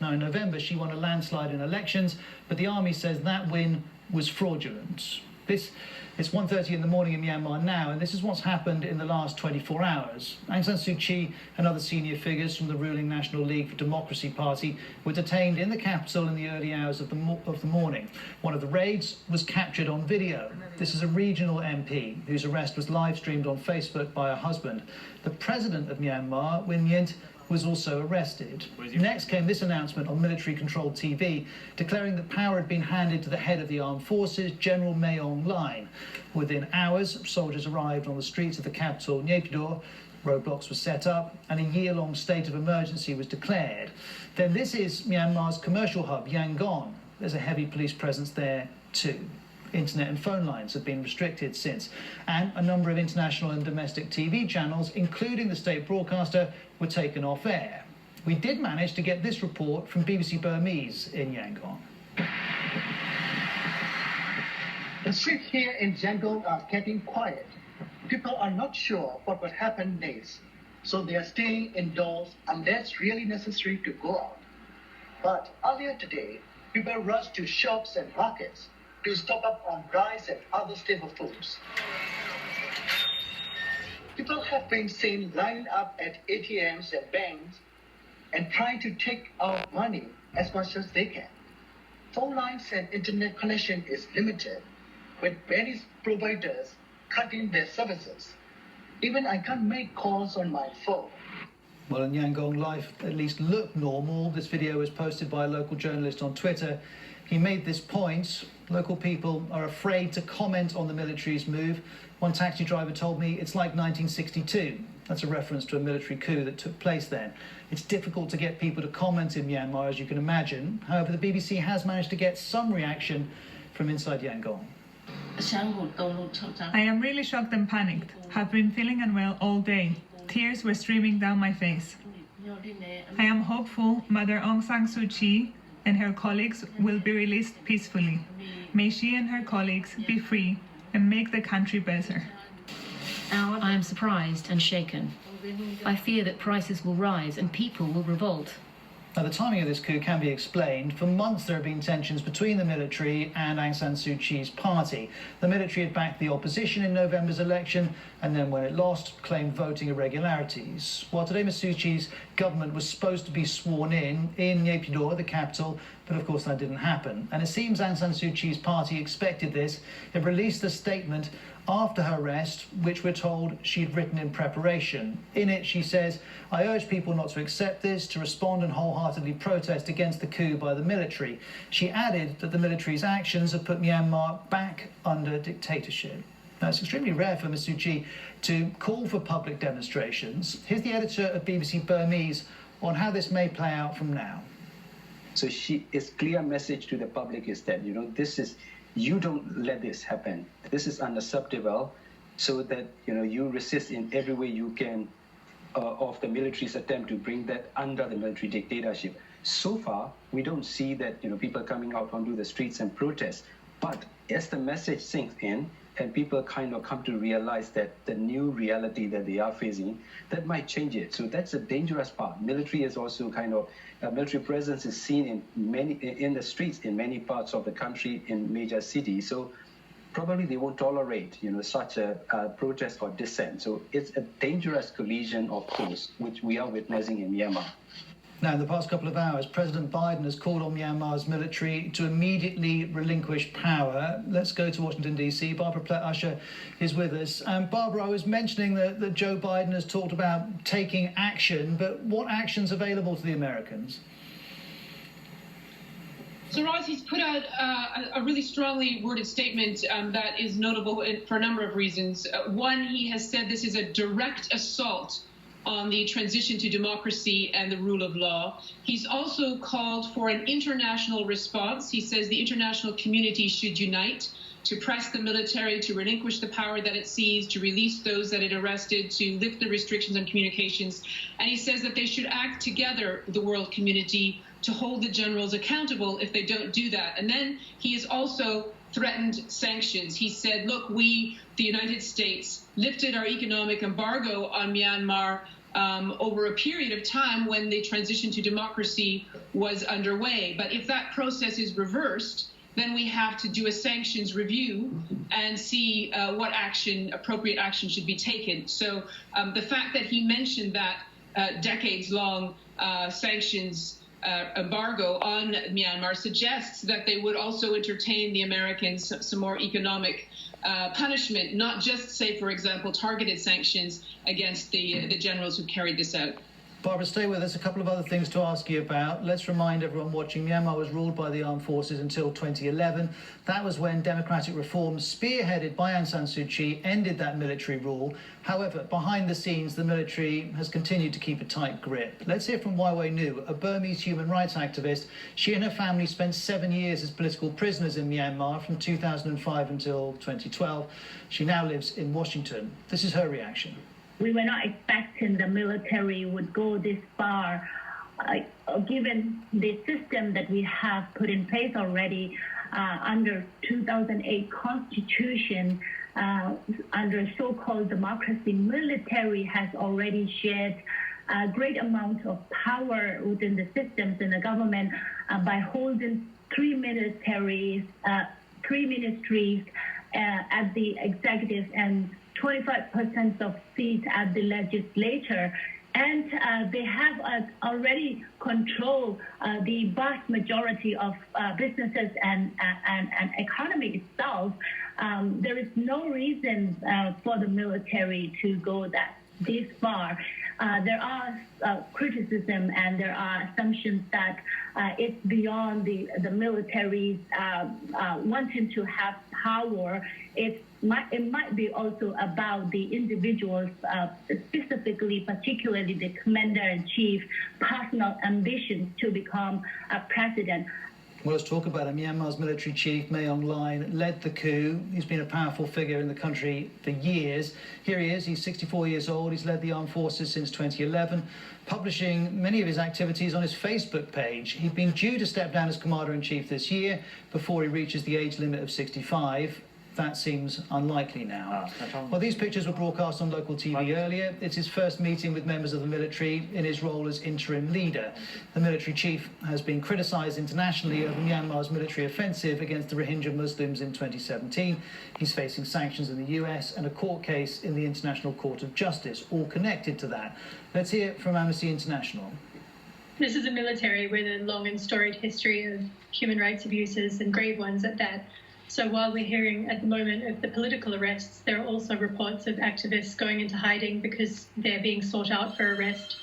Now, in November, she won a landslide in elections, but the army says that win was fraudulent. It's 1:30 in the morning in Myanmar now, and this is what's happened in the last 24 hours. Aung San Suu Kyi and other senior figures from the ruling National League for Democracy party were detained in the capital in the early hours of the morning. One of the raids was captured on video. This is a regional MP whose arrest was live-streamed on Facebook by her husband. The president of Myanmar, Win Myint, was also arrested. Next came this announcement on military-controlled TV, declaring that power had been handed to the head of the armed forces, General Mae Aung Hlaing. Within hours, soldiers arrived on the streets of the capital, Naypyidaw. Roadblocks were set up, and a year-long state of emergency was declared. Then this is Myanmar's commercial hub, Yangon. There's a heavy police presence there too. Internet and phone lines have been restricted since, and a number of international and domestic TV channels, including the state broadcaster, were taken off air. We did manage to get this report from BBC Burmese in Yangon. The streets here in Yangon are getting quiet. People are not sure what will happen next, so they are staying indoors unless really necessary to go out. But earlier today, people rushed to shops and markets to stock up on rice and other staple foods. People have been seen lining up at ATMs and banks and trying to take out money as much as they can. Phone lines and internet connection is limited, with many providers cutting their services. Even I can't make calls on my phone. Well, in Yangon, life at least looked normal. This video was posted by a local journalist on Twitter. He made this point: local people are afraid to comment on the military's move. One taxi driver told me it's like 1962. That's a reference to a military coup that took place then. It's difficult to get people to comment in Myanmar, as you can imagine. However, the BBC has managed to get some reaction from inside Yangon. I am really shocked and panicked. Have been feeling unwell all day. Tears were streaming down my face. I am hopeful Mother Aung San Suu Kyi and her colleagues will be released peacefully. May she and her colleagues be free and make the country better. I am surprised and shaken. I fear that prices will rise and people will revolt. Now, the timing of this coup can be explained. For months there have been tensions between the military and Aung San Suu Kyi's party. The military had backed the opposition in November's election, and then when it lost, claimed voting irregularities. Well, today Ms Suu Kyi's government was supposed to be sworn in Naypyidaw, the capital, but of course that didn't happen. And it seems Aung San Suu Kyi's party expected this. It released a statement after her arrest, which we're told she'd written in preparation. In it, she says, "I urge people not to accept this, to respond and wholeheartedly protest against the coup by the military." She added that the military's actions have put Myanmar back under dictatorship. Now, it's extremely rare for Ms Suu Kyi to call for public demonstrations. Here's the editor of BBC Burmese on how this may play out from now. So its clear message to the public is that, you don't let this happen. This is unacceptable, so that you resist in every way you can of the military's attempt to bring that under the military dictatorship. So far, we don't see that people coming out onto the streets and protest. But as the message sinks in and people kind of come to realize that the new reality that they are facing, that might change it. So that's a dangerous part. Military is also military presence is seen in the streets in many parts of the country, in major cities. So probably they won't tolerate such a protest or dissent. So it's a dangerous collision of force which we are witnessing in Myanmar. Now, in the past couple of hours, President Biden has called on Myanmar's military to immediately relinquish power. Let's go to Washington, D.C. Barbara Plett-Usher is with us. Barbara, I was mentioning that Joe Biden has talked about taking action, but what action's available to the Americans? So, Ross, he's put out a really strongly worded statement that is notable for a number of reasons. One, he has said this is a direct assault on the transition to democracy and the rule of law. He's also called for an international response. He says the international community should unite to press the military to relinquish the power that it seized, to release those that it arrested, to lift the restrictions on communications. And he says that they should act together, the world community, to hold the generals accountable if they don't do that. And then he has also threatened sanctions. He said, look, we, the United States, lifted our economic embargo on Myanmar over a period of time when the transition to democracy was underway. But if that process is reversed, then we have to do a sanctions review and see what appropriate action should be taken. So the fact that he mentioned that decades-long sanctions embargo on Myanmar suggests that they would also entertain the Americans some more economic punishment, not just, say, for example, targeted sanctions against the generals who carried this out. Barbara, stay with us. A couple of other things to ask you about. Let's remind everyone watching, Myanmar was ruled by the armed forces until 2011. That was when democratic reforms spearheaded by Aung San Suu Kyi ended that military rule. However, behind the scenes, the military has continued to keep a tight grip. Let's hear from Wai Nu, a Burmese human rights activist. She and her family spent 7 years as political prisoners in Myanmar from 2005 until 2012. She now lives in Washington. This is her reaction. We were not expecting the military would go this far, given the system that we have put in place already under 2008 Constitution, under so-called democracy. Military has already shared a great amount of power within the systems in the government by holding three ministries at the executive and 25% of seats at the legislature, and they have already controlled the vast majority of businesses and economy itself. There is no reason for the military to go this far. There are criticism and there are assumptions that it's beyond the military's wanting to have power. It might be also about the individuals, specifically, particularly the commander-in-chief, personal ambitions to become a president. Well, let's talk about it. Myanmar's military chief, Maung Line, led the coup. He's been a powerful figure in the country for years. Here he is. He's 64 years old. He's led the armed forces since 2011, publishing many of his activities on his Facebook page. He'd been due to step down as commander-in-chief this year before he reaches the age limit of 65. That seems unlikely now. Well, these pictures were broadcast on local TV earlier. It's his first meeting with members of the military in his role as interim leader. The military chief has been criticised internationally over Myanmar's military offensive against the Rohingya Muslims in 2017. He's facing sanctions in the US and a court case in the International Court of Justice, all connected to that. Let's hear from Amnesty International. This is a military with a long and storied history of human rights abuses, and grave ones at that. So while we're hearing at the moment of the political arrests, there are also reports of activists going into hiding because they're being sought out for arrest.